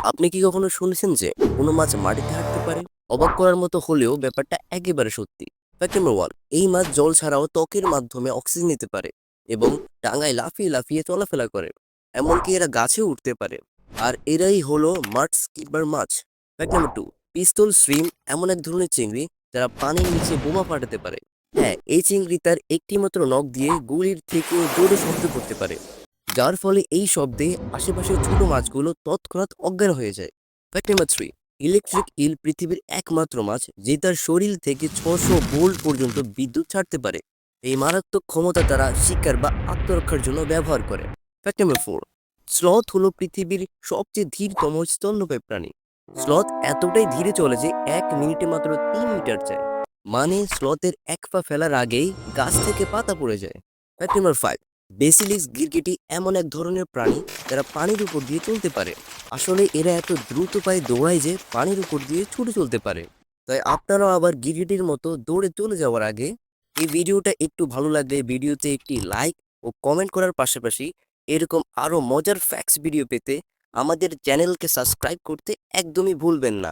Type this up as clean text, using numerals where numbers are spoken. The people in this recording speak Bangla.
আপনি কি কখনো শুনেছেন যে কোনো মাছ মাটিতে হাঁটতে পারে? অবাক করার মতো হলেও ব্যাপারটা একেবারে সত্যি। ফ্যাক্ট নাম্বার 1, এই মাছ জল ছাড়াও ত্বকের মাধ্যমে অক্সিজেন নিতে পারে এবং ডাঙায় লাফিয়ে লাফিয়ে চলাফেরা করে। এমনকি এরা গাছে উঠতে পারে। আর এরাই হলো মাড স্কিপার মাছ। ফ্যাক্ট নাম্বার 2, পিস্তল শ্রিম এমন এক ধরনের চিংড়ি যারা পানির নিচে বোমা ফাটাতে পারে। হ্যাঁ, এই চিংড়ি তার একটি মাত্র নখ দিয়ে গুলির থেকেও জোরে শব্দ করতে পারে, যার ফলে এই শব্দে আশেপাশের ছোট মাছগুলো তৎক্ষণাৎ অজ্ঞান হয়ে যায়। ফ্যাক্ট নাম্বার 3, ইলেকট্রিক ইল পৃথিবীর একমাত্র মাছ যে তার শরীর থেকে 600 ভোল্ট পর্যন্ত বিদ্যুৎ ছাড়তে পারে। এই মারাত্মক ক্ষমতা তারা শিকার বা আত্মরক্ষার জন্য ব্যবহার করে। ফ্যাক্ট নাম্বার 4, স্লথ হলো পৃথিবীর সবচেয়ে ধীরতম স্তন্যপায়ী প্রাণী। স্লথ এতটাই ধীরে চলে যে 1 মিনিটে মাত্র 3 মিটার যায়। মানে স্লথের এক পা ফেলার আগেই গাছ থেকে পাতা পড়ে যায়। ফ্যাক্ট নাম্বার 5, বেসিলিস্ক গিরগিটি এমন এক ধরনের প্রাণী যারা পানির উপর দিয়ে চলতে পারে। আসলে এরা এত দ্রুত পায়ে দৌড়ায় যে পানির উপর দিয়ে ছুটে চলতে পারে। তাই আপনারাও আবার গিরগিটির মতো দৌড়ে চলে যাওয়ার আগে এই ভিডিওটা একটু ভালো লাগলে ভিডিওতে একটি লাইক ও কমেন্ট করার পাশাপাশি এরকম আরো মজার ফ্যাক্টস ভিডিও পেতে আমাদের চ্যানেলকে সাবস্ক্রাইব করতে একদমই ভুলবেন না।